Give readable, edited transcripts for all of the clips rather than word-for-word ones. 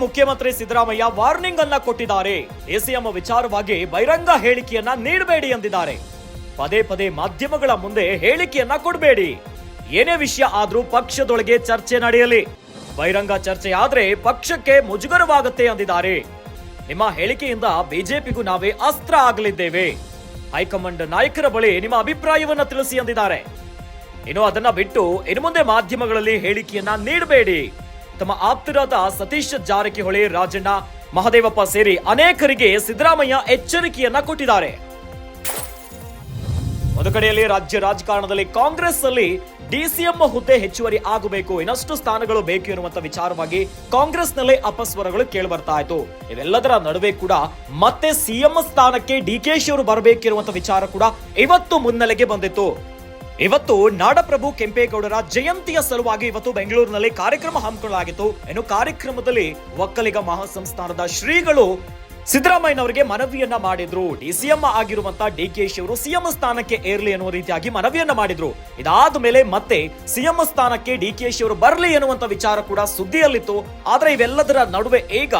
ಮುಖ್ಯಮಂತ್ರಿ ಸಿದ್ದರಾಮಯ್ಯ ವಾರ್ನಿಂಗ್ ಅನ್ನ ಕೊಟ್ಟಿದ್ದಾರೆ. ಡಿಸಿಎಂ ವಿಚಾರವಾಗಿ ಬಹಿರಂಗ ಹೇಳಿಕೆಯನ್ನ ನೀಡಬೇಡಿ ಎಂದಿದ್ದಾರೆ. ಪದೇ ಪದೇ ಮಾಧ್ಯಮಗಳ ಮುಂದೆ ಹೇಳಿಕೆಯನ್ನ ಕೊಡಬೇಡಿ. ಏನೇ ವಿಷಯ ಆದ್ರೂ ಪಕ್ಷದೊಳಗೆ ಚರ್ಚೆ ನಡೆಯಲಿ. ಬಹಿರಂಗ ಚರ್ಚೆ ಆದ್ರೆ ಪಕ್ಷಕ್ಕೆ ಮುಜುಗರವಾಗುತ್ತೆ ಎಂದಿದ್ದಾರೆ. ನಿಮ್ಮ ಹೇಳಿಕೆಯಿಂದ ಬಿಜೆಪಿಗೂ ನಾವೇ ಅಸ್ತ್ರ ಆಗಲಿದ್ದೇವೆ. ಹೈಕಮಾಂಡ್ ನಾಯಕರ ಬಳಿ ನಿಮ್ಮ ಅಭಿಪ್ರಾಯವನ್ನ ತಿಳಿಸಿ ಎಂದಿದ್ದಾರೆ. ಇನ್ನು ಅದನ್ನ ಬಿಟ್ಟು ಇನ್ನು ಮುಂದೆ ಮಾಧ್ಯಮಗಳಲ್ಲಿ ಹೇಳಿಕೆಯನ್ನ ನೀಡಬೇಡಿ. ತಮ್ಮ ಆಪ್ತರಾದ ಸತೀಶ್ ಜಾರಕಿಹೊಳಿ, ರಾಜಣ್ಣ, ಮಹದೇವಪ್ಪ ಸೇರಿ ಅನೇಕರಿಗೆ ಸಿದ್ದರಾಮಯ್ಯ ಎಚ್ಚರಿಕೆಯನ್ನ ಕೊಟ್ಟಿದ್ದಾರೆ. ಒಂದು ಕಡೆಯಲ್ಲಿ ರಾಜ್ಯ ರಾಜಕಾರಣದಲ್ಲಿ ಕಾಂಗ್ರೆಸ್ ಅಲ್ಲಿ ಡಿಸಿಎಂ ಹುದ್ದೆ ಹೆಚ್ಚುವರಿ ಆಗಬೇಕು, ಇನ್ನಷ್ಟು ಸ್ಥಾನಗಳು ಬೇಕು ಎನ್ನುವಂತ ವಿಚಾರವಾಗಿ ಕಾಂಗ್ರೆಸ್ನಲ್ಲೇ ಅಪಸ್ವರಗಳು ಕೇಳಿ ಬರ್ತಾ ಇತ್ತು. ಇವೆಲ್ಲದರ ನಡುವೆ ಕೂಡ ಮತ್ತೆ ಸಿಎಂ ಸ್ಥಾನಕ್ಕೆ ಡಿಕೆಶಿ ಅವರು ಬರಬೇಕಿರುವಂತ ವಿಚಾರ ಕೂಡ ಇವತ್ತು ಮುನ್ನೆಲೆಗೆ ಬಂದಿತ್ತು. ಇವತ್ತು ನಾಡಪ್ರಭು ಕೆಂಪೇಗೌಡರ ಜಯಂತಿಯ ಸಲುವಾಗಿ ಇವತ್ತು ಬೆಂಗಳೂರಿನಲ್ಲಿ ಕಾರ್ಯಕ್ರಮ ಹಮ್ಮಿಕೊಳ್ಳಲಾಗಿತ್ತು. ಇನ್ನು ಕಾರ್ಯಕ್ರಮದಲ್ಲಿ ಒಕ್ಕಲಿಗ ಮಹಾಸಂಸ್ಥಾನದ ಶ್ರೀಗಳು ಸಿದ್ದರಾಮಯ್ಯನವರಿಗೆ ಮನವಿಯನ್ನ ಮಾಡಿದ್ರು. ಡಿಸಿಎಂ ಆಗಿರುವಂತ ಡಿಕೆಶಿ ಅವರು ಸಿಎಂ ಸ್ಥಾನಕ್ಕೆ ಏರ್ಲಿ ಎನ್ನುವ ರೀತಿಯಾಗಿ ಮನವಿಯನ್ನ ಮಾಡಿದ್ರು. ಇದಾದ ಮೇಲೆ ಮತ್ತೆ ಸಿಎಂ ಸ್ಥಾನಕ್ಕೆ ಡಿಕೆಶಿ ಅವರು ಬರಲಿ ಎನ್ನುವಂತ ವಿಚಾರ ಕೂಡ ಸುದ್ದಿಯಲ್ಲಿತ್ತು. ಆದ್ರೆ ಇವೆಲ್ಲದರ ನಡುವೆ ಈಗ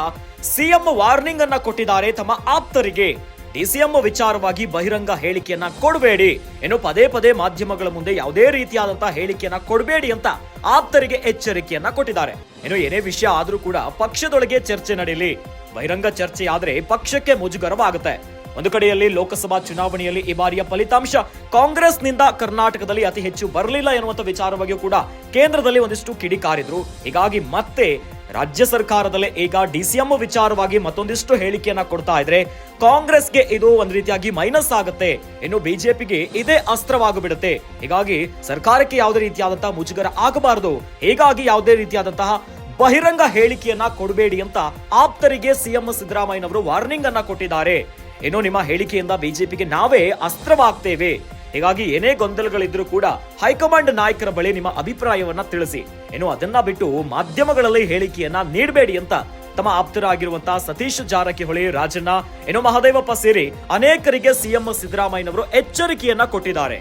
ಸಿಎಂ ವಾರ್ನಿಂಗ್ ಅನ್ನ ಕೊಟ್ಟಿದ್ದಾರೆ ತಮ್ಮ ಆಪ್ತರಿಗೆ. ಡಿಸಿಎಂ ವಿಚಾರವಾಗಿ ಬಹಿರಂಗ ಹೇಳಿಕೆಯನ್ನ ಕೊಡಬೇಡಿ, ಇನ್ನು ಪದೇ ಪದೇ ಮಾಧ್ಯಮಗಳ ಮುಂದೆ ಯಾವುದೇ ರೀತಿಯಾದಂತಹ ಹೇಳಿಕೆಯನ್ನ ಕೊಡಬೇಡಿ ಅಂತ ಆಪ್ತರಿಗೆ ಎಚ್ಚರಿಕೆಯನ್ನ ಕೊಟ್ಟಿದ್ದಾರೆ. ಇನ್ನು ಏನೇ ವಿಷಯ ಆದ್ರೂ ಕೂಡ ಪಕ್ಷದೊಳಗೆ ಚರ್ಚೆ ನಡೆಯಲಿ. ಬಹಿರಂಗ ಚರ್ಚೆ ಆದ್ರೆ ಪಕ್ಷಕ್ಕೆ ಮುಜುಗರವಾಗುತ್ತೆ. ಒಂದು ಕಡೆಯಲ್ಲಿ ಲೋಕಸಭಾ ಚುನಾವಣೆಯಲ್ಲಿ ಈ ಬಾರಿಯ ಫಲಿತಾಂಶ ಕಾಂಗ್ರೆಸ್ನಿಂದ ಕರ್ನಾಟಕದಲ್ಲಿ ಅತಿ ಹೆಚ್ಚು ಬರಲಿಲ್ಲ ಎನ್ನುವಂತ ವಿಚಾರವಾಗಿಯೂ ಕೂಡ ಕೇಂದ್ರದಲ್ಲಿ ಒಂದಿಷ್ಟು ಕಿಡಿಕಾರಿದ್ರು. ಹೀಗಾಗಿ ಮತ್ತೆ ರಾಜ್ಯ ಸರ್ಕಾರದಲ್ಲೇ ಈಗ ಡಿಸಿಎಂ ವಿಚಾರವಾಗಿ ಮತ್ತೊಂದಿಷ್ಟು ಹೇಳಿಕೆಯನ್ನ ಕೊಡ್ತಾ ಇದ್ರೆ ಕಾಂಗ್ರೆಸ್ಗೆ ಇದು ಒಂದ್ ರೀತಿಯಾಗಿ ಮೈನಸ್ ಆಗುತ್ತೆ. ಇನ್ನು ಬಿಜೆಪಿಗೆ ಇದೇ ಅಸ್ತ್ರವಾಗಿಬಿಡುತ್ತೆ. ಹೀಗಾಗಿ ಸರ್ಕಾರಕ್ಕೆ ಯಾವುದೇ ರೀತಿಯಾದಂತಹ ಮುಜುಗರ ಆಗಬಾರದು. ಹೀಗಾಗಿ ಯಾವುದೇ ರೀತಿಯಾದಂತಹ ಬಹಿರಂಗ ಹೇಳಿಕೆಯನ್ನ ಕೊಡಬೇಡಿ ಅಂತ ಆಪ್ತರಿಗೆ ಸಿಎಂ ಸಿದ್ದರಾಮಯ್ಯನವರು ವಾರ್ನಿಂಗ್ ಅನ್ನ ಕೊಟ್ಟಿದ್ದಾರೆ. ಇನ್ನು ನಿಮ್ಮ ಹೇಳಿಕೆಯಿಂದ ಬಿಜೆಪಿಗೆ ನಾವೇ ಅಸ್ತ್ರವಾಗ್ತೇವೆ. ಹೀಗಾಗಿ ಏನೇ ಗೊಂದಲಗಳಿದ್ರೂ ಕೂಡ ಹೈಕಮಾಂಡ್ ನಾಯಕರ ಬಳಿ ನಿಮ್ಮ ಅಭಿಪ್ರಾಯವನ್ನ ತಿಳಿಸಿ. ಇನ್ನು ಅದನ್ನ ಬಿಟ್ಟು ಮಾಧ್ಯಮಗಳಲ್ಲಿ ಹೇಳಿಕೆಯನ್ನ ನೀಡಬೇಡಿ ಅಂತ ತಮ್ಮ ಆಪ್ತರಾಗಿರುವಂತಹ ಸತೀಶ್ ಜಾರಕಿಹೊಳಿ, ರಾಜಣ್ಣ, ಇನ್ನು ಮಹದೇವಪ್ಪ ಸೇರಿ ಅನೇಕರಿಗೆ ಸಿಎಂ ಸಿದ್ದರಾಮಯ್ಯನವರು ಎಚ್ಚರಿಕೆಯನ್ನ ಕೊಟ್ಟಿದ್ದಾರೆ.